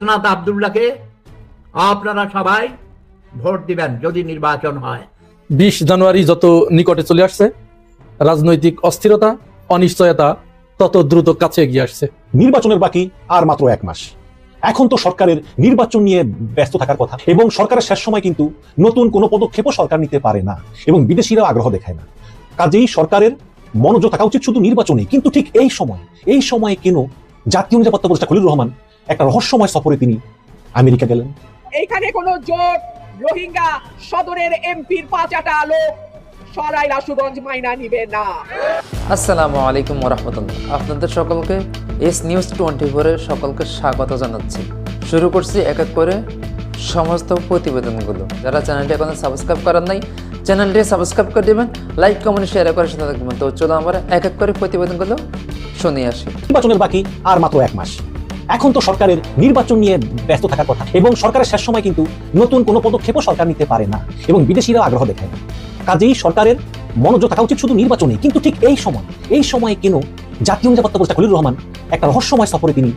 হাসনাত আব্দুল্লাহকে আপনারা সবাই ভোট দিবেন যদি নির্বাচন হয়। 20 জানুয়ারি যত নিকটে চলে আসছে, রাজনৈতিক অস্থিরতা, অনিশ্চয়তা তত দ্রুত কাছে এগিয়ে আসছে। নির্বাচনের বাকি আর মাত্র 1 মাস। এখন তো সরকারের নির্বাচন নিয়ে ব্যস্ত থাকার কথা, এবং সরকারের শেষ সময় কিন্তু নতুন কোনো পদক্ষেপও সরকার নিতে পারে না, এবং বিদেশিরাও আগ্রহ দেখায় না। কাজেই সরকারের মনোযোগ থাকা উচিত শুধু নির্বাচনে। কিন্তু ঠিক এই সময়ে কেন জাতীয় নিরাপত্তা উপদেষ্টা খলিলুর রহমান একটা রহস্যময় সফরে তিনি আমেরিকা গেলেন? এইখানে কোনো জোট রোহিঙ্গা সদরের এমপির 5 লোক সরাই রাসুগঞ্জ মাইনা নিবে না। আসসালামু আলাইকুম ওরহমতুল্লাহ। আপনাদের সকলকে এস নিউজ 24-এ সকলকে স্বাগত জানাচ্ছি। শুরু করছি এক এক করে সমস্ত প্রতিবেদনগুলো। যারা চ্যানেলটি এখনো সাবস্ক্রাইব করেন নাই, চ্যানেলটি সাবস্ক্রাইব করে দেবেন, লাইক কমেন্ট শেয়ার করে সাথে থাকবেন। তো চলো আমরা এক এক করে প্রতিবেদনগুলো শুনে আসি। নির্বাচনের বাকি আর মাত্র 1 মাস। এখন তো সরকারের নির্বাচন নিয়ে ব্যস্ত থাকার কথা, এবং সরকারের শেষ সময় কিন্তু নতুন কোনো পদক্ষেপও সরকার নিতে পারে না, এবং বিদেশিরাও আগ্রহ দেখায় না। কাজেই সরকারের মনোযোগ থাকা উচিত শুধু নির্বাচনে। কিন্তু ঠিক এই সময়ে কেন জাতীয় নিরাপত্তা উপদেষ্টা খলিলুর রহমান একটা রহস্যময় সফরে তিনি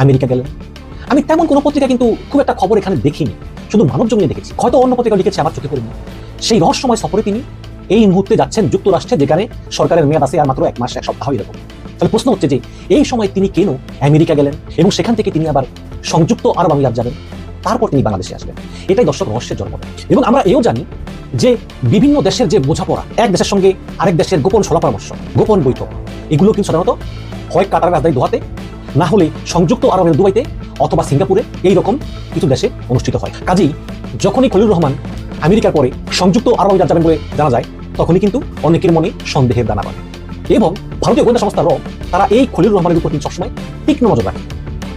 আমেরিকা গেলেন? আমি তেমন কোনো পত্রিকা কিন্তু খুব একটা খবর এখানে দেখিনি, শুধু মানব জমিনে দেখেছি, হয়তো অন্য পত্রিকা লিখেছে, আমার চোখে পড়েনি। সেই রহস্যময় সফরে তিনি এই মুহূর্তে যাচ্ছেন যুক্তরাষ্ট্রে, যেখানে সরকারের মেয়াদ আছে আর মাত্র 1 মাস 1 সপ্তাহ এরকম। তাহলে প্রশ্ন হচ্ছে যে এই সময় তিনি কেন আমেরিকা গেলেন, এবং সেখান থেকে তিনি আবার সংযুক্ত আরব আমিরাত যাবেন, তারপর তিনি বাংলাদেশে আসবেন। এটাই দর্শক রহস্যের জন্ম দেয়। এবং আমরা এও জানি যে বিভিন্ন দেশের যে বোঝাপড়া, এক দেশের সঙ্গে আরেক দেশের গোপন সলা পরামর্শ, গোপন বৈঠক, এগুলো কিন্তু সাধারণত হয় কাতারের রাজধানী দোহাতে, না হলে সংযুক্ত আরবের দুবাইতে অথবা সিঙ্গাপুরে এইরকম কিছু দেশে অনুষ্ঠিত হয়। কাজেই যখনই খলিলুর রহমান আমেরিকার পরে সংযুক্ত আরব আমিরাত যাবেন বলে জানা যায়, তখনই কিন্তু অনেকের মনে সন্দেহের দানা বাঁধে। এবং ভারতীয় গোয়েন্দা সংস্থা র তারা এই খলিলুর রহমানের উপর কিন্তু সবসময় তীক্ষ্ণ নজর রাখে,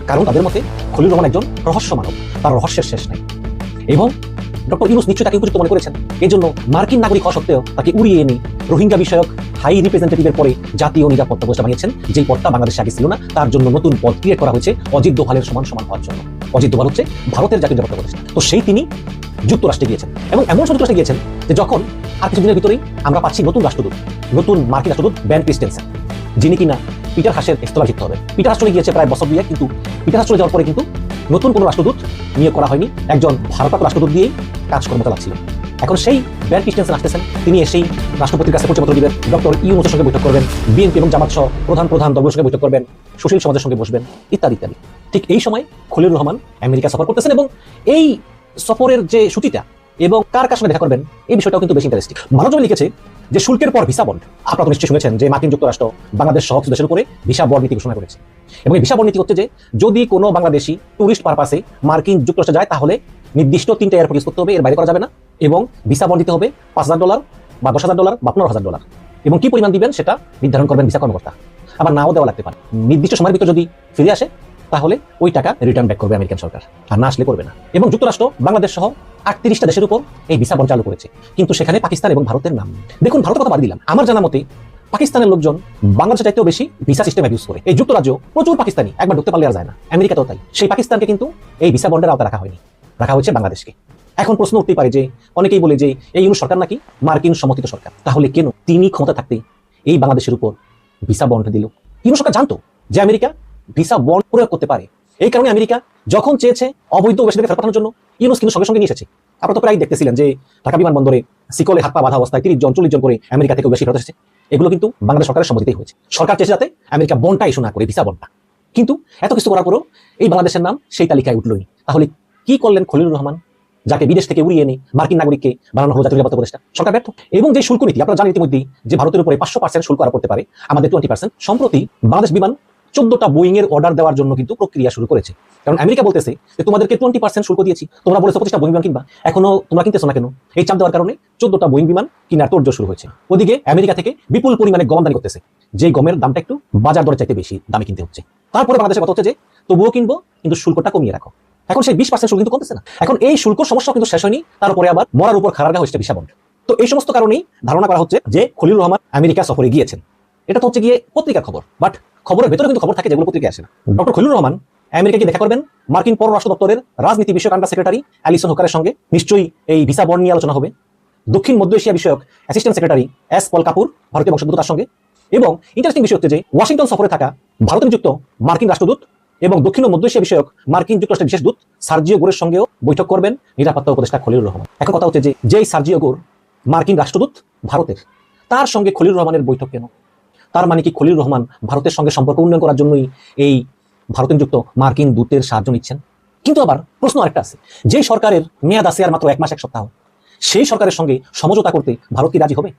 কারণ তাদের মতে খলিলুর রহমান একজন রহস্য মানব, তার রহস্যের শেষ নাই। এবং ডক্টর ইউনূস নিশ্চয়ই তাকে উপযুক্ত মনে করেছেন। এই জন্য মার্কিন নাগরিক হওয়া সত্ত্বেও তাকে উড়িয়ে এনে রোহিঙ্গা বিষয়ক হাই রিপ্রেজেন্টেটিভের পরে জাতীয় নিরাপত্তা উপদেষ্টা বানিয়েছেন, যেই পদটা বাংলাদেশে আগে ছিল না। তার জন্য নতুন পদ ক্রিয়েট করা হয়েছে অজিত দোভালের সমান হওয়ার জন্য। অজিত দোভাল হচ্ছে ভারতের জাতীয় নিরাপত্তা উপদেষ্টা। তো সেই তিনি যুক্তরাষ্ট্রে গিয়েছেন, এবং এমন যুক্তরাষ্ট্রে গিয়েছেন যে যখন আর কিছুদিনের ভিতরেই আমরা পাচ্ছি নতুন রাষ্ট্রদূত, নতুন মার্কিন রাষ্ট্রদূত ব্যান ক্রিস্টেনসেন, যিনি কিনা পিটার হাসের স্থলাভিষিক্ত হবে। পিটার হাস চলে গিয়েছে প্রায় বছর 2, কিন্তু পিটার হাস চলে যাওয়ার পরে কিন্তু নতুন কোনো রাষ্ট্রদূত নিয়োগ করা হয়নি, একজন ভারপ্রাপ্ত রাষ্ট্রদূত দিয়েই কাজকর্ম চালাচ্ছিল। এখন সেই ব্যান ক্রিস্টেনসেন আসতেছেন, তিনি এসেই রাষ্ট্রপতির কাছে পরিচয়পত্র দিবেন, ডক্টর ইউনূসের সঙ্গে বৈঠক করবেন, বিএনপি এবং জামাত সহ প্রধান দলগুলোর সঙ্গে বৈঠক করবেন, সুশীল সমাজের সঙ্গে বসবেন, ইত্যাদি ইত্যাদি। ঠিক এই সময় খলিলুর রহমান আমেরিকা সফর করতেছেন, এবং এই সফরের যে সূচিটা এবং কার সঙ্গে দেখা করবেন, এই বিষয়টাও কিন্তু বেশি ইন্টারেস্টিং। মানব লিখেছে যে শুল্কের পর ভিসা বন্ড। আপনারা তো নিশ্চয়ই শুনেছেন যে মার্কিন যুক্তরাষ্ট্র বাংলাদেশ সহ কিছু দেশের উপরে ভিসা বন্ড নীতি ঘোষণা করেছে। এবং এই ভিসা বন্ড নীতি হচ্ছে যে যদি কোনো বাংলাদেশি টুরিস্ট পারপাসে মার্কিন যুক্তরাষ্ট্রে যায়, তাহলে নির্দিষ্ট 3টা এয়ারপোর্ট ইউজ করতে হবে, এর বাইরে করা যাবে না। এবং ভিসা বন্ড দিতে হবে $5,000 বা $10,000 বা $15,000, এবং কি পরিমাণ দিবেন সেটা নির্ধারণ করবেন ভিসা কর্মকর্তা। আবার নাও দেওয়া লাগতে পারে। নির্দিষ্ট সময়ের ভিতর যদি ফিরে আসে, তাহলে ওই টাকা রিটার্ন ব্যাক করবে আমেরিকান সরকার, আর না আসলে করবে না। এবং যুক্তরাষ্ট্র বাংলাদেশ সহ 38টা দেশের উপর এই ভিসা বন্ড চালু করেছে, কিন্তু সেখানে পাকিস্তান এবং ভারতের নাম নেই। দেখুন, ভারতের কথা বাদ দিলাম, আমার জানা মতে পাকিস্তানের লোকজন বাংলাদেশের চাইতেও বেশি ভিসা সিস্টেম ইউজ করে। এই যুক্তরাজ্য প্রচুর পাকিস্তানি, একবার ঢুকতে পারলে আর যায় না। আমেরিকাতেও তাই। সেই পাকিস্তানকে কিন্তু এই ভিসা বন্ডের আওতায় রাখা হয়নি, রাখা হয়েছে বাংলাদেশকে। এখন প্রশ্ন উঠতেই পারে যে অনেকেই বলে যে এই ইউনূস সরকার নাকি মার্কিন সমর্থিত সরকার, তাহলে কেন তিনি ক্ষমতা থাকতে এই বাংলাদেশের উপর ভিসা বন্ড দিল? ইউনূস সরকার জানতো যে আমেরিকা ভিসা বন্ড প্রয়োগ করতে পারে। এই কারণে আমেরিকা যখন চেয়েছে অবৈধ অভিবাসীদের ফেরত পাঠানোর জন্য, ইউনূস কিন্তু সঙ্গে সঙ্গে নিয়ে এসেছে। আপনারা তো প্রায় দেখতেছিলেন যে ঢাকা বিমানবন্দরে শিকলে হাত পা বাঁধা অবস্থায় 30 জন 40 জন করে আমেরিকা থেকে বেশি ফেরত এসেছে। এগুলো কিন্তু বাংলাদেশ সরকারের সম্মতিতেই হয়েছে। সরকার চেয়েছে যাতে আমেরিকা বন্ডটা ইস্যু না করে, ভিসা বন্ডটা। কিন্তু এত কিছু করার পরেও এই বাংলাদেশের নাম সেই তালিকায় উঠলই। তাহলে কি করলেন খলিলুর রহমান, যাকে বিদেশ থেকে উড়িয়ে এনে মার্কিন নাগরিককে বানানো হলো জাতীয় নিরাপত্তা উপদেষ্টা? সরকার ব্যর্থ। এবং যে শুল্ক নীতি আপনারা জানেন ইতিমধ্যেই, যে ভারতের উপরে 500% শুল্ক আরোপ করতে পারে, আমাদের 20%। সম্প্রতি বাংলাদেশ বিমান 14টা বোয়িং এর অর্ডার দেওয়ার জন্য কিন্তু প্রক্রিয়া শুরু করেছে। কারণ আমেরিকা বলতেছে যে তোমাদেরকে 20% শুল্ক দিয়েছি, তোমরা বলেছো 25টা বোয়িং বিমান কিনবা, এখনো তোমরা কিনতেছো না কেন? এই চাপ দেওয়ার কারণে 14টা বোয়িং বিমান কেনার তোড়জোড় শুরু হয়েছে। ওদিকে আমেরিকা থেকে বিপুল পরিমাণে গম আমদানি করতেছে, যে গমের দামটা একটু বাজার দরের চাইতে বেশি দামে কিনতে হচ্ছে। তারপরে বাংলাদেশের কথা হচ্ছে যে তবুও কিনবো, কিন্তু শুল্কটা কমিয়ে রাখো। এখন সেই 20% শুল্ক কিন্তু কমতেছে না। এখন এই শুল্ক সমস্যা কিন্তু শেষ হয়নি, তার উপরে আবার মরার উপর খাড়া হয়েছে ভিসা বন্ড। তো এই সমস্ত কারণেই ধারণা করা হচ্ছে যে খলিলুর রহমান আমেরিকা সফরে গিয়েছেন। এটা তো হচ্ছে গিয়ে পত্রিকার খবর, বাট খবরের ভেতরে কিন্তু খবর থাকে যেগুলো পত্রিকায় আসে না। ডক্টর খলিলুর রহমান আমেরিকাকে দেখা করবেন মার্কিন পররাষ্ট্র দপ্তরের রাজনীতি বিষয়ক আন্ডার সেক্রেটারি অ্যালিসন হুকারের সঙ্গে। নিশ্চয়ই এই ভিসা বন্ড নিয়ে আলোচনা হবে। দক্ষিণ মধ্য এশিয়া বিষয়ক অ্যাসিস্ট্যান্ট সেক্রেটারি এস পল কাপুর, ভারতীয় বংশোদ্ভূত, তার সঙ্গে। এবং ইন্টারেস্টিং বিষয় হচ্ছে যে ওয়াশিংটন সফরে থাকা ভারতে নিযুক্ত মার্কিন রাষ্ট্রদূত এবং দক্ষিণ ও মধ্য এশিয়া বিষয়ক মার্কিন যুক্তরাষ্ট্রের বিশেষ দূত সার্জিও গোরের সঙ্গেও বৈঠক করবেন নিরাপত্তা উপদেষ্টা খলিলুর রহমান। এখন কথা হচ্ছে যে যেই সার্জিও গোর মার্কিন রাষ্ট্রদূত ভারতের, তার সঙ্গে খলিলুর রহমানের বৈঠক কেন? তার মানে কি খলিলুর রহমান ভারতের সঙ্গে সম্পর্ক উন্নয়ন করার জন্যই এই ভারতে নিযুক্ত মার্কিন দূতের সাহায্য নিচ্ছেন? কিন্তু আবার প্রশ্ন আরেকটা আছে, যেই সরকারের মেয়াদ আছে আর মাত্র 1 মাস 1 সপ্তাহ, সেই সরকারের সঙ্গে সমঝোতা করতে ভারত কি রাজি হবে?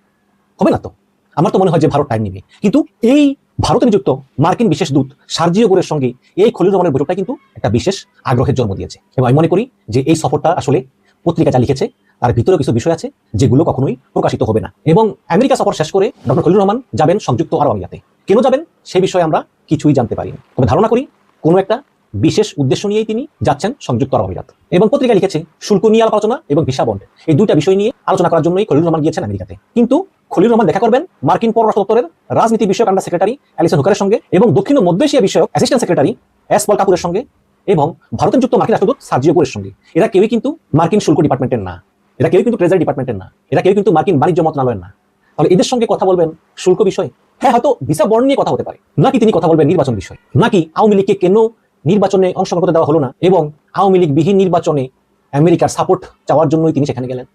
হবে না তো। আমার তো মনে হয় যে ভারত টাইম নিবে। কিন্তু এই ভারতে নিযুক্ত মার্কিন বিশেষ দূত সার্জিও গোরের সঙ্গে এই খলিলুর রহমানের বৈঠকটা কিন্তু একটা বিশেষ আগ্রহের জন্ম দিয়েছে। এবং আমি মনে করি যে এই সফরটা আসলে পত্রিকা যা লিখেছে তার ভিতরে কিছু বিষয় আছে যেগুলো কখনোই প্রকাশিত হবে না। এবং আমেরিকা সফর শেষ করে ডক্টর খলিলুর রহমান যাবেন সংযুক্ত আরব আমিরাতে। কেন যাবেন সে বিষয়ে আমরা কিছুই জানতে পারিনি, তবে ধারণা করি কোনো একটা বিশেষ উদ্দেশ্য নিয়েই তিনি যাচ্ছেন সংযুক্ত আরব আমিরাত। এবং পত্রিকা লিখেছে শুল্ক নিয়ে আলাপ আলোচনা এবং ভিসা বন্ড, এই দুইটা বিষয় নিয়ে আলোচনা করার জন্যই খলিলুর রহমান গিয়েছেন আমেরিকাতে। কিন্তু খলিলুর রহমান দেখা করবেন মার্কিন পররাষ্ট্র দপ্তরের রাজনীতি বিষয়ক আন্ডার সেক্রেটারি অ্যালিসন হুকারের সঙ্গে এবং দক্ষিণ ও মধ্য এশিয়া বিষয়ক অ্যাসিস্ট্যান্ট সেক্রেটারি এস পল কাপুরের সঙ্গে এবং ভারতের যুক্ত মার্কিন রাষ্ট্রদূত সার্জিও গোরের সঙ্গে। এরা কেউই কিন্তু মার্কিন শুল্ক ডিপার্টমেন্টের না, এরা কেউ কিন্তু ট্রেজারি ডিপার্টমেন্টের না, এরা কেউ কিন্তু মার্কিন বাণিজ্য মন্ত্রণালয়ের না। তাহলে এদের সঙ্গে কথা বলবেন শুল্ক বিষয়? হ্যাঁ, হয়তো ভিসা বন্ড নিয়ে কথা হতে পারে। নাকি তিনি কথা বলবেন নির্বাচন বিষয়, নাকি আওয়ামী লীগকে কেন নির্বাচনে অংশগ্রহণ করতে দেওয়া হলো না এবং আওয়ামী লীগ বিহীন নির্বাচনে আমেরিকার সাপোর্ট চাওয়ার জন্যই তিনি সেখানে গেলেন।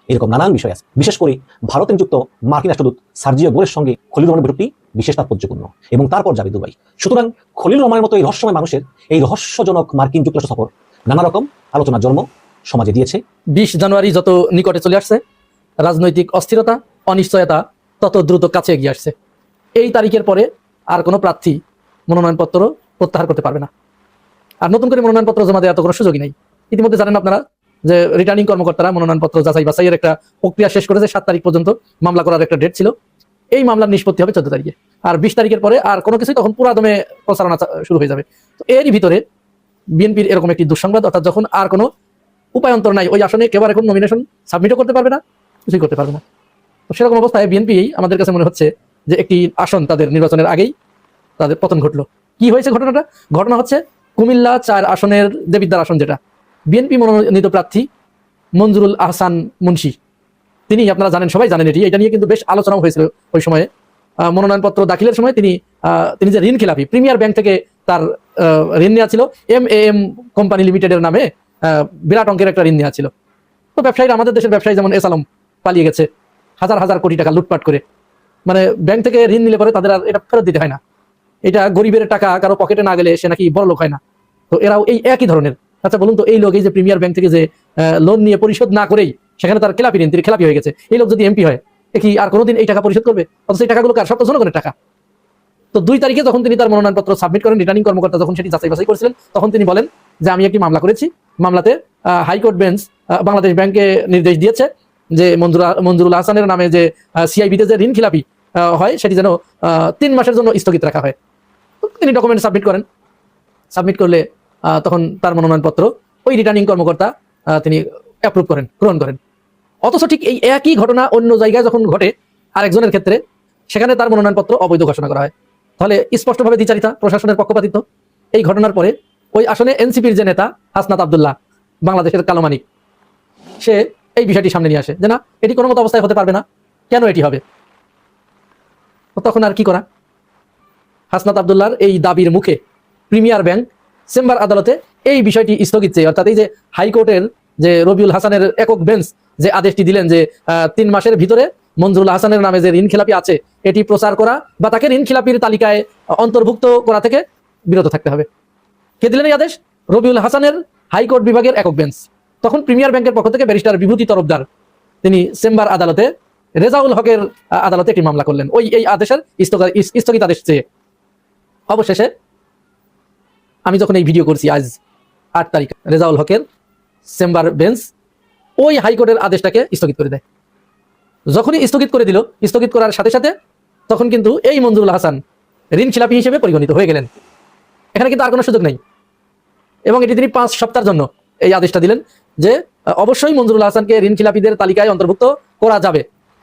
এরকম নানান বিষয় আছে। বিশেষ করে ভারতের যুক্ত মার্কিন রাষ্ট্রদূত সার্জিও গোরের সঙ্গে খলিলুর রহমানের বৈঠকটি বিশেষ তাৎপর্যপূর্ণ এবং তারপর যাবে দুবাই। সুতরাং খলিলুর রহমানের মতো এই রহস্যময় মানুষের এই রহস্যজনক মার্কিন যুক্তরাষ্ট্র সফর নানা রকম আলোচনার জন্ম সমাজে দিয়েছে। 20 জানুয়ারি যত নিকটে চলে আসছে, রাজনৈতিক অস্থিরতা অনিশ্চয়তা তত দ্রুত কাছে এগিয়ে আসছে। এই তারিখের পরে আর কোনো প্রার্থী মনোনয়নপত্র প্রত্যাহার করতে পারবে না, আর নতুন করে মনোনয়নপত্র জমা দেওয়ার তো কোনো সুযোগই নেই। ইতিমধ্যে জানেন আপনারা যে রিটার্নিং কর্মকর্তারা মনোনয়নপত্র যাচাই বাছাইয়ের একটা প্রক্রিয়া শেষ করেছে। 7 তারিখ পর্যন্ত মামলা করার একটা ডেট ছিল। এই মামলার নিষ্পত্তি হবে 14 তারিখে, আর 20 তারিখের পরে আর কোনো কিছুই তখন পুরা দমে প্রচারণা শুরু হয়ে যাবে। তো এরই ভিতরে বিএনপির এরকম একটি দুঃসংবাদ, অর্থাৎ যখন আর কোনো উপায়ন্তর নাই, ওই আসনে কেউ আর এখন নমিনেশন সাবমিটও করতে পারবে না, কিছুই করতে পারবে না। তো সেরকম অবস্থায় বিএনপি আমাদের কাছে মনে হচ্ছে যে একটি আসন তাদের নির্বাচনের আগেই তাদের পতন ঘটলো। কি হয়েছে ঘটনাটা? ঘটনা হচ্ছে কুমিল্লা 4 আসনের দেবিদ্বার আসন, যেটা বিএনপি মনোনীত প্রার্থী মঞ্জুরুল আহসান মুন্সি, তিনি আপনারা জানেন, সবাই জানেন এটা নিয়ে কিন্তু বেশ আলোচনাও হয়েছিল ওই সময়ে। মনোনয়নপত্র দাখিলের সময় তিনি যে ঋণ খেলাপি, প্রিমিয়ার ব্যাংক থেকে তার ঋণ নেওয়া ছিল, MAM কোম্পানি লিমিটেডের নামে বিরাট অঙ্কের একটা ঋণ নেওয়া ছিল। তো ব্যবসায়ীরা, আমাদের দেশের ব্যবসায়ী যেমন এস আলম পালিয়ে গেছে হাজার হাজার কোটি টাকা লুটপাট করে, মানে ব্যাংক থেকে ঋণ নিলে পরে তাদের আর এটা ফেরত দিতে হয় না। এটা গরিবের টাকা কারো পকেটে না গেলে সে নাকি বড় লোক হয় না। তো এরাও এই একই ধরনের। আচ্ছা বলুন তো, এই লোক এই যে প্রিমিয়ার ব্যাংক থেকে যে লোন নিয়ে পরিশোধ না করেই সেখানে তার খেলাপি ঋণ, তিনি খেলাপি হয়ে গেছে, এই লোক যদি এমপি হয় এ কি আর কোনোদিন এই টাকা পরিশোধ করবে? অথচ এই টাকাগুলো কার? সব তো জনগণের টাকা। তো 2 তারিখে যখন তিনি তার মনোনয়নপত্র সাবমিট করেন, রিটার্নিং কর্মকর্তা যখন সেটি যাচাই বাছাই করেছিলেন, তখন তিনি বলেন যে আমি একটি মামলা করেছি, মামলাতে হাইকোর্ট বেঞ্চ বাংলাদেশ ব্যাংকে নির্দেশ দিয়েছে যে মঞ্জুরুল আহসানের নামে যে সিআইবিতে যে ঋণ খিলাপি হয় সেটি যেন 3 মাসের জন্য স্থগিত রাখা হয়। তো তিনি ডকুমেন্ট সাবমিট করেন। সাবমিট করলে তখন তার মনোনয়নপত্র ওই রিটার্নিং কর্মকর্তা তিনি অ্যাপ্রুভ করেন, গ্রহণ করেন। অথচ ঠিক এই একই ঘটনা অন্য জায়গায় যখন ঘটে আরেকজনের ক্ষেত্রে, সেখানে তার মনোনয়নপত্র অবৈধ ঘোষণা করা হয়। তাহলে স্পষ্টভাবে দ্বিচারিতা, প্রশাসনের পক্ষপাতিত্ব। এই ঘটনার পরে ওই আসনে এনসিপির যে নেতা হাসনাত আব্দুল্লাহ, বাংলাদেশের কালো মানিক, সে এই বিষয়টি সামনে নিয়ে আসে যে না, এটি কোনো মতো অবস্থায় হতে পারবে না, কেন এটি হবে? তখন আর কি করা? হাসনাত আব্দুল্লাহর এই দাবির মুখে প্রিমিয়ার ব্যাংক চেম্বার আদালতে এই বিষয়টি স্থগিত চেয়ে, অর্থাৎ এই যে হাইকোর্টের যে রবিউল হাসানের একক বেঞ্চ যে আদেশটি দিলেন যে 3 মাসের ভিতরে মঞ্জুরুল হাসানের নামে যে ঋণ খেলাপি আছে এটি প্রচার করা বা তাকে ঋণ খেলাপির তালিকায় অন্তর্ভুক্ত করা থেকে বিরত থাকতে হবে। কে দিলেন এই আদেশ? রবিউল হাসানের হাইকোর্ট বিভাগের একক বেঞ্চ। তখন প্রিমিয়ার ব্যাংকের পক্ষ থেকে ব্যারিস্টার বিভূতি তরফদার তিনি চেম্বার আদালতে, রেজাউল হকের আদালতে একটি মামলা করলেন ওই এই আদেশের স্থগিত আদেশ চেয়ে। অবশেষে আমি যখন এই ভিডিও করছি আজ 8 তারিখ, রেজাউল হকের চেম্বার বেঞ্চ ওই হাইকোর্টের আদেশটাকে স্থগিত করে দেয়। যখনই স্থগিত করে দিল, স্থগিত করার সাথে সাথে তখন কিন্তু এই মঞ্জুরুল হাসান ঋণ খিলাপি হিসেবে পরিগণিত হয়ে গেলেন। এখানে কিন্তু আর কোনো সুযোগ নেই। এবং এটি তিনি 5 সপ্তাহের জন্য এই আদেশটা দিলেন যে অবশ্যই মঞ্জুরুল হাসানকে ঋণ খিলাপিদের তালিকায় অন্তর্ভুক্ত করা যাবে।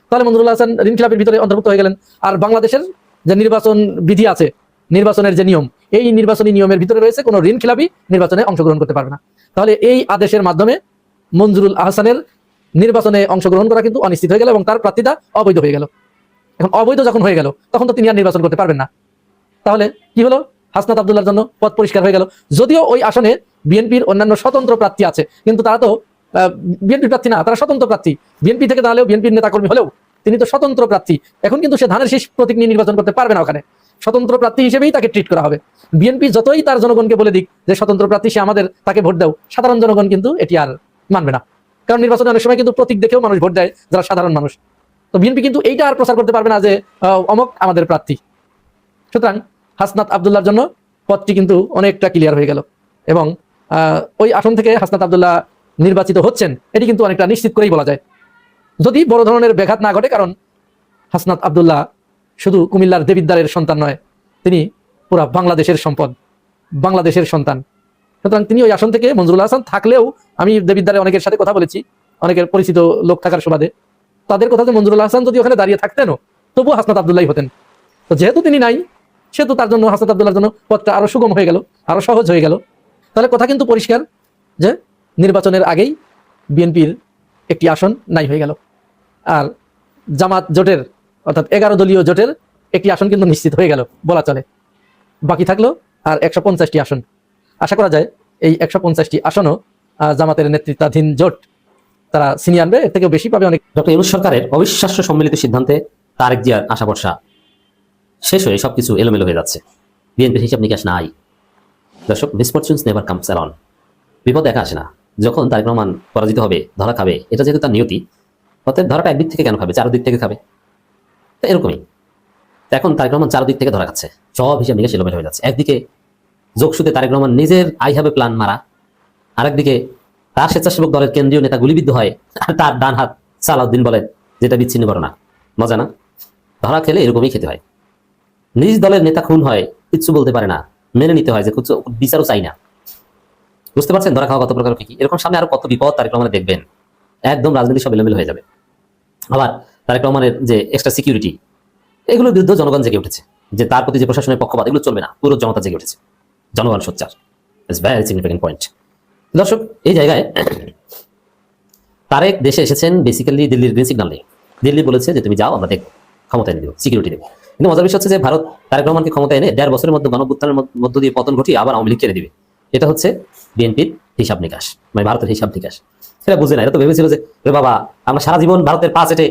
তাহলে মঞ্জুরুল হাসান ঋণ খিলাপির ভিতরে অন্তর্ভুক্ত হয়ে গেলেন। আর বাংলাদেশের যে নির্বাচন বিধি আছে, নির্বাচনের যে নিয়ম, এই নির্বাচনী নিয়মের ভিতরে রয়েছে কোনো ঋণ খিলাপি নির্বাচনে অংশগ্রহণ করতে পারবে না। তাহলে এই আদেশের মাধ্যমে মঞ্জুরুল আহসানের নির্বাচনে অংশগ্রহণ করা কিন্তু অনিশ্চিত হয়ে গেল এবং তার প্রার্থিতা অবৈধ হয়ে গেল। এখন অবৈধ যখন হয়ে গেল তখন তো তিনি আর নির্বাচন করতে পারবেন না। তাহলে কি হলো? হাসনাত আব্দুল্লাহর জন্য পথ পরিষ্কার হয়ে গেল। যদিও ওই আসনে বিএনপির অন্যান্য স্বতন্ত্র প্রার্থী আছে, কিন্তু তারা তো বিএনপি প্রার্থী না, তারা স্বতন্ত্র প্রার্থী। বিএনপি থেকে দাঁড়ালেও, বিএনপির নেতাকর্মী হলেও তিনি তো স্বতন্ত্র প্রার্থী। এখন কিন্তু সে ধানের শীষ প্রতীক নিয়ে নির্বাচন করতে পারবে না, ওখানে স্বতন্ত্র প্রার্থী হিসেবেই তাকে ট্রিট করা হবে। বিএনপি যতই তার জনগণকে বলে দিক যে স্বতন্ত্র প্রার্থী, সে আমাদের, তাকে ভোট দাও, সাধারণ জনগণ কিন্তু এটি আর মানবে না। কারণ নির্বাচনে অনেক সময় কিন্তু প্রতীক দেখেও মানুষ ভোট দেয়, যারা সাধারণ মানুষ। তো বিএনপি কিন্তু এইটা আর প্রচার করতে পারবে না যে অমক আমাদের প্রার্থী। সুতরাং হাসনাত আব্দুল্লাহর জন্য পথটি কিন্তু অনেকটা ক্লিয়ার হয়ে গেল, এবং ওই আসন থেকে হাসনাত আব্দুল্লাহ নির্বাচিত হচ্ছেন এটি কিন্তু অনেকটা নিশ্চিত করেই বলা যায়, যদি বড় ধরনের ব্যাঘাত না ঘটে। কারণ হাসনাত আব্দুল্লাহ শুধু কুমিল্লার দেবিদ্দারের সন্তান নয়, তিনি পুরা বাংলাদেশের সম্পদ, বাংলাদেশের সন্তান। সুতরাং তিনি ওই আসন থেকে, মঞ্জুরুল হাসান থাকলেও, আমি দেবিদ্দারে অনেকের সাথে কথা বলেছি, অনেকের পরিচিত লোক থাকার সুবাদে, তাদের কথা যে মঞ্জুরুল হাসান যদি ওখানে দাঁড়িয়ে থাকতেনও তবুও হাসনাত আব্দুল্লাহ হতেন। তো যেহেতু তিনি নাই, সেহেতু তার জন্য, হাসনাত আব্দুল্লাহর জন্য পথটা আরো সুগম হয়ে গেল, আরো সহজ হয়ে গেল। তাহলে কথা কিন্তু পরিষ্কার যে নির্বাচনের আগেই বিএনপির একটি আসন নাই হয়ে গেল, আর জামাত জোটের অর্থাৎ 11 দলীয় জোটের একটি আসন কিন্তু নিশ্চিত হয়ে গেল বলা চলে। বাকি থাকলো আর 150টি আসন। আশা করা যায় এই 150টি আসনও জামাতের নেতৃত্বাধীন জোট তারা ছিনিয়ে আনবে, এর থেকেও বেশি পাবে অনেক। ডক্টর ইউনূস সরকারের অবিশ্বাস্য সম্মিলিত সিদ্ধান্তে তারেক জিয়ার আশা ভরসা শেষ হয়ে সবকিছু এলোমেলো হয়ে যাচ্ছে। বিএনপির হিসাব নিকাশ নাই। দর্শক, মিসফরচুনস নেভার কামস অ্যালোন। বিপদ একা আসে না। যখন তারেক রহমান পরাজিত হবে, ধরা খাবে, এটা যেহেতু তার নিয়তি, অতএব ধরাটা একদিক থেকে কেন খাবে, চারদিক থেকে খাবে। তো এরকমই এখন তারেক রহমান চারদিক থেকে ধরা খাচ্ছে, সব হিসাব নিকাশ এলোমেলো হয়ে যাচ্ছে। একদিকে যোগসূত্রে তারেক রহমান নিজের আই হ্যাভ এ প্ল্যান মারা, আরেকদিকে তার স্বেচ্ছাসেবক দলের কেন্দ্রীয় নেতা গুলিবিদ্ধ হয়, আর তার ডান হাত সালাউদ্দিন বলে যেটা বিচ্ছিন্ন ঘটনা। মজা না? ধরা খেলে এরকমই খেতে হয়। নিজ দলের নেতা খুন হয়, কিচ্ছু বলতে পারে না, মেনে নিতে হয় যে বিচারও চাই না। বুঝতে পারছেন ধরা খাওয়া কত প্রকার কি? এরকম সামনে আরো কত বিপদ তারেক রহমানের দেখবেন। একদম রাজনীতি সব এলোমেলো হয়ে যাবে। আবার তারেক রহমানের যে এক্সট্রা সিকিউরিটি, এগুলোর বিরুদ্ধে জনগণ জেগে উঠেছে, যে তার প্রতি যে প্রশাসনের পক্ষপাত, এগুলো চলবে না। পুরো জনতা জেগে উঠেছে, জনগণ সোচ্চার। It's very significant point. দর্শক, এই জায়গায় তারেক দেশে এসেছেন বেসিক্যালি দিল্লির গ্রিন সিগন্যাল নেই। দিল্লি বলেছে যে তুমি যাও, আমরা দেখবো, ক্ষমতা এনে দেবো, সিকিউরিটি দেবো। কিন্তু মজার বিষয় হচ্ছে যে ভারত তারেক রহমানকে ক্ষমতা এনে 1.5 বছরের মধ্যে গণঅভ্যুত্থানের মধ্য দিয়ে পতন ঘটিয়ে আবার আওয়ামী লীগ ছেড়ে দিবে। এটা হচ্ছে বিএনপির হিসাব নিকাশ, মানে ভারতের হিসাব নিকাশ। সেটা বুঝে না। এটা তো ভেবেছিল যে বাবা আমরা সারা জীবন ভারতের পা চেটে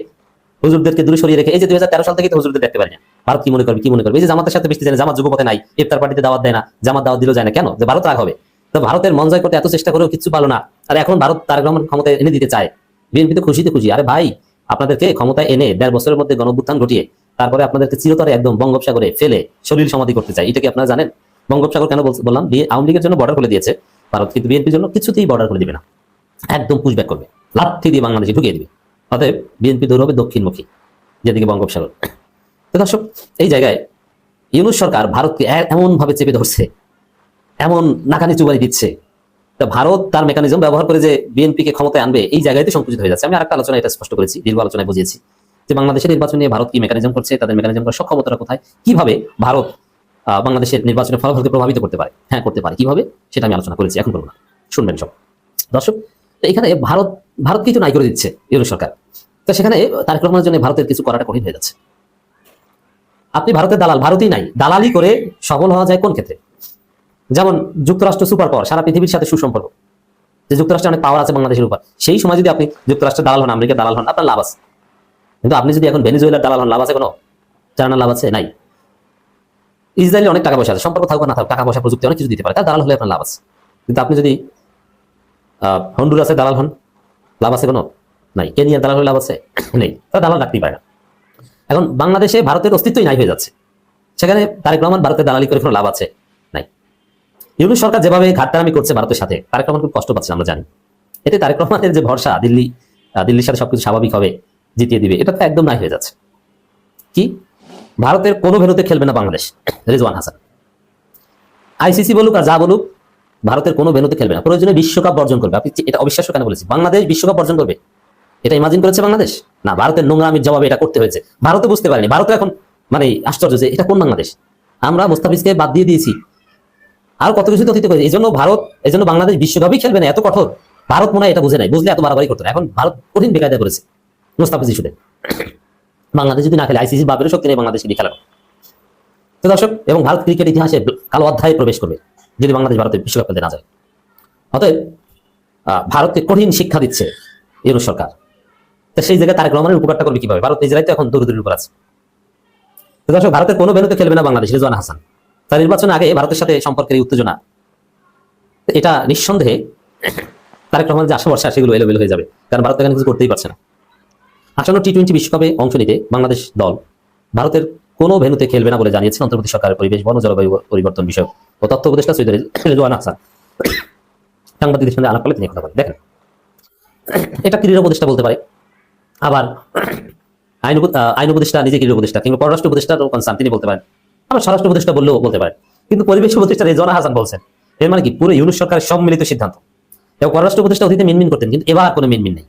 হুজুরদেরকে দূরে সরিয়ে রেখে, এই যে 2013 সাল থেকে তো হুজুরদের দেখতে পারি না, ভারত কি মনে করবে, কি মনে করবে। এই যে জামাতের সাথে মিশতে যায় না, জামাত যুগপথে নাই, ইফতার পার্টিতে দাওয়াত দেয় না, জামাত দাওয়াত দিলেও যায় না, কেন? যে ভারত রাগ হবে। তো ভারতের মন জয় করতে এত চেষ্টা করেও কিচ্ছু পালো না, আর এখন ভারত তারেক রহমান ক্ষমতায় এনে দিতে চায়। বিএনপি তো খুশিতে খুশি। আরে ভাই, আপনাদেরকে ক্ষমতায় এনে 1.5 বছরের মধ্যে গণঅভ্যুত্থান ঘটিয়ে তারপরে আপনাদেরকে চিরতরে একদম বঙ্গোপসাগরে ফেলে সলিল সমাধি করতে চাই। এটা কি আপনারা জানেন? বঙ্গোপসাগর কেন বললাম? আওয়ামী লীগের জন্য বর্ডার খুলে দিয়েছে ভারত, কিন্তু বিএনপির জন্য কিছুতেই বর্ডার খুলে দিবে না। একদম পুশব্যাক করবে, লাথি দিয়ে বাংলাদেশে ঢুকিয়ে দিবে। অতএব বিএনপি দৌড় হবে দক্ষিণমুখী, যেদিকে বঙ্গোপসাগর। তো দর্শক, এই জায়গায় ইউনূস সরকার ভারতকে এমন ভাবে চেপে ধরছে, এমন নাকানি চুবানি দিচ্ছে, তা ভারত তার মেকানিজম ব্যবহার করে যে বিএনপিকে ক্ষমতায় আনবে, এই জায়গায় সংকুচিত হয়ে যাচ্ছে। আমি আরেকটা আলোচনা এটা স্পষ্ট করেছি, দীর্ঘ আলোচনায় বুঝিয়েছি যে বাংলাদেশের নির্বাচন নিয়ে ভারত কি মেকানিজম করছে, তাদের মেকানিজম করার সক্ষমতা কোথায়, কিভাবে ভারত বাংলাদেশের নির্বাচনের ফলাফলকে প্রভাবিত করতে পারে। হ্যাঁ, করতে পারে। কিভাবে সেটা আমি আলোচনা করেছি, এখন বলবো না, শুনবেন সব। দর্শক, এখানে ভারত কিছু নাই করে দিচ্ছে ইউনূস সরকার। তো সেখানে তারেক রহমানের জন্য ভারতের কিছু করাটা কঠিন হয়ে যাচ্ছে। আপনি ভারতের দালাল, ভারতই নাই, দালালি করে সফল হওয়া যায় কোন ক্ষেত্রে? যেমন যুক্তরাষ্ট্র সুপার পাওয়ার, সারা পৃথিবীর সাথে সুসম্পর্ক, যে যুক্তরাষ্ট্রে অনেক পাওয়ার আছে বাংলাদেশের উপর। সেই সময় যদি আপনি যুক্তরাষ্ট্রের দালাল হন, আমেরিকার দালাল হন, আপনার লাভ আছে। কিন্তু আপনি যদি এখন ভেনেজুয়েলার দালাল হন, লাভ আছে কোনো? জানার লাভ আছে? নাই। ইসরায়েলের অনেক টাকা পয়সা আছে, সম্পর্ক থাকুক না থাকুক, টাকা পয়সা প্রযুক্তি অনেক কিছু দিতে পারে, তার দালাল হলে আপনার লাভ আছে। কিন্তু আপনি যদি হন্ডুরাসের দালাল হন, লাভ আছে কোনো? নাই। কেনিয়ার দালাল হলে লাভ আছে? নেই। তারা দালাল রাখতেই পারে না। এখন বাংলাদেশে ভারতের অস্তিত্বই নাই হয়ে যাচ্ছে, সেখানে তারেক রহমান ভারতের দালালি করে কোনো লাভ আছে? নাই। ইউনূস সরকার যেভাবে ঘাটতারামি করছে ভারতের সাথে, তারেক রহমান খুব কষ্ট পাচ্ছে, আমরা জানি। এতে তারেক রহমানের যে ভরসা দিল্লির সাথে সবকিছু স্বাভাবিক হবে, জিতিয়ে দিবে, এটা তো একদম নাই হয়ে যাচ্ছে। কি? ভারতের কোনো ভেন্যুতে খেলবে না বাংলাদেশ, রিজওয়ান হাসান। আইসিসি বলুক আর যা বলুক, ভারতের কোনো ভেন্যুতে খেলবে না। প্রয়োজনে বিশ্বকাপ বর্জন করবে। আপনি এটা অবিশ্বাস্য কেন বলেছি? বাংলাদেশ বিশ্বকাপ বর্জন করবে, এটা ইমাজিন করেছে বাংলাদেশ? না, ভারতের নোংরামির জবাবে এটা করতে হয়েছে। ভারতে বুঝতে পারেনি। ভারতে এখন মানে আশ্চর্য যে এটা কোন বাংলাদেশ। আমরা মুস্তাফিজকে বাদ দিয়ে দিয়েছি, আর কত কিছু তথ্য করেছে। এই জন্য বাংলাদেশ বিশ্বকাপই খেলবে না, এত কঠোর। ভারত মনে হয় এটা বুঝে নাই, বুঝলে এত বাড়াবাড়ি করতো না। এখন ভারত কঠিন বেকায়দা করেছে মুস্তাফিজ ইস্যুতে। বাংলাদেশ যদি না খেলে, আইসিসি বাপেরও শক্তি নেই বাংলাদেশকে দিয়ে খেলানো। তো দর্শক, এবং ভারত ক্রিকেট ইতিহাসে কালো অধ্যায়ে প্রবেশ করবে যদি বাংলাদেশ ভারতে বিশ্বকাপ খেলতে না যায়। অতএব ভারতকে কঠিন শিক্ষা দিচ্ছে ইউনূস সরকার। তো সেই জায়গায় তারেক রহমানের উপকারটা করবে কিভাবে? ভারত নিজেরাই তো এখন দৌড়দৌড়ির উপর আছে। তো দর্শক, ভারতের কোনো ভেন্যুতে খেলবে না বাংলাদেশ। রিজওয়ানা হাসান তার নির্বাচনের আগে ভারতের সাথে সম্পর্কের এই উত্তেজনা, এটা নিঃসন্দেহে তারেক রহমানের যে আশা ভরসা সেগুলো এলোমেলো হয়ে যাবে, কারণ ভারত এখানে কিছু করতেই পারছে না। আসন্ন টি-20 বিশ্বকাপে অংশ নিতে বাংলাদেশ দল ভারতের কোনো ভেন্যুতে খেলবে না বলে জানিয়েছেন অন্তর্বর্তী সরকারের পরিবেশ, বন ও জলবায়ু পরিবর্তন বিষয়ক ও তথ্য উপদেষ্টা সৈয়দ রিজওয়ানা হাসান সাংবাদিকদের সঙ্গে আলাপ করলে তিনি কথা বলেন। দেখেন, এটা ক্রীড়া উপদেষ্টা বলতে পারে, আবার আইন উপদেষ্টা নিজে ক্রীড়া উপদেষ্টা, কিংবা পররাষ্ট্র উপদেষ্টার কনসার্ন তিনি বলতে পারেন, আবার স্বরাষ্ট্র উপদেষ্টা বললেও বলতে পারেন। কিন্তু পরিবেশ উপদেষ্টা রিজওয়ানা হাসান বলছেন, এর মানে কি পুরো ইউনূস সরকারের সম্মিলিত সিদ্ধান্ত। এবং পররাষ্ট্র উপদেষ্টা অতীতে মিনমিন করতেন, কিন্তু এবার কোনো মিনমিন নেই।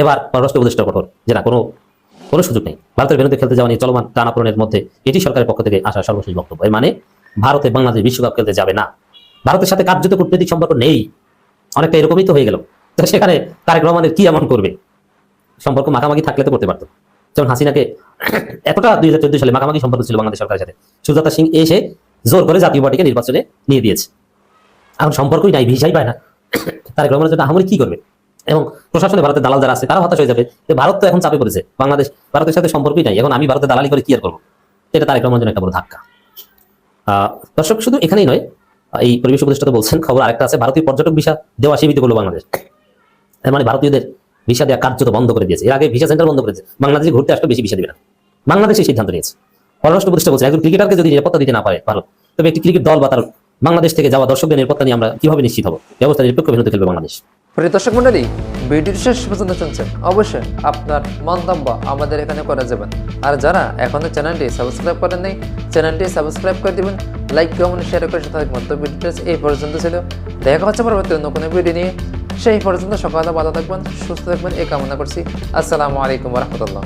এবার পররাষ্ট্র উপদেষ্টা কঠোর যে না, কোনো সুযোগ নেই। ভারতের ভেন্যুতে খেলতে যাওয়া নিয়ে চলমান টানাপোড়েনের মধ্যে এটি সরকারের পক্ষ থেকে আসা সর্বশেষ বক্তব্য। এর মানে ভারতে বাংলাদেশ বিশ্বকাপ খেলতে যাবে না। ভারতের সাথে কার্যত কূটনৈতিক সম্পর্ক নেই, অনেকটা এরকমই তো হয়ে গেল। তো সেখানে তারেক রহমানের কি এমন করবে? সম্পর্ক মাখামাখি থাকলে তো করতে পারতো। যেমন হাসিনাকে এতটা 2014 সালে মাখামাখি সম্পর্ক ছিল বাংলাদেশ সরকারের সাথে, সুজাতা সিং এসে জোর করে জাতীয় পার্টিকে নির্বাচনে নিয়ে দিয়েছে। এখন সম্পর্কই নাই, ভিসাই পায় না। তারেক রহমানের জন্য আহামরি কি করবে? এবং প্রশাসনে ভারতের দালাল যারা আছে তারা হতাশ হয়ে যাবে যে ভারত তো এখন চাপে পড়েছে, বাংলাদেশ ভারতের সাথে সম্পর্কই নাই, এখন আমি ভারতের দালালি করে কি আর করবো? এটা তারেক রহমানের জন্য একটা বড় ধাক্কা। দর্শক, শুধু এখানেই নয়, এই পরিবেশ উপদেষ্টা তো বলছেন, খবর আরেকটা আছে, ভারতীয় পর্যটক ভিসা দেওয়া সীমিত করলো বাংলাদেশ। এর মানে ভারতীয়দের ভিসা দেওয়া কার্যত বন্ধ করে দিয়েছে। এর আগে ভিসা সেন্টার বন্ধ করেছে, বাংলাদেশে ঘুরতে আসলে বেশি ভিসা দিবে না। বাংলাদেশে সিদ্ধান্ত নিয়েছে। পররাষ্ট্র উপদেষ্টা বলছে, একজন ক্রিকেটারকে যদি নিরাপত্তা দিতে না পারে ভারত, তবে একটি ক্রিকেট দল বা তার বাংলাদেশ থেকে যাওয়া দর্শকদের নিরাপত্তা নিয়ে আমরা কিভাবে নিশ্চিত হবো? ব্যবস্থা নিরপেক্ষ ভেন্যুতে খেলবে বাংলাদেশ। প্রিয় দর্শক মণ্ডলী, ভিডিওটি শেষ পর্যন্ত শুনছেন, অবশ্যই আপনার মন্তব্য আমাদের এখানে করে যাবেন। আর যারা এখনো চ্যানেলটি সাবস্ক্রাইব করেন নাই, চ্যানেলটি সাবস্ক্রাইব করে দিবেন, লাইক কমেন্ট শেয়ার করে সাথে থাকবেন। তো ভিডিওটি এই পর্যন্ত ছিল, দেখা হচ্ছে পরবর্তী অন্য কোনো ভিডিও নিয়ে। সেই পর্যন্ত সকালে ভালো থাকবেন, সুস্থ থাকবেন এই কামনা করছি। আসসালামু আলাইকুম ওয়া রাহমাতুল্লাহ।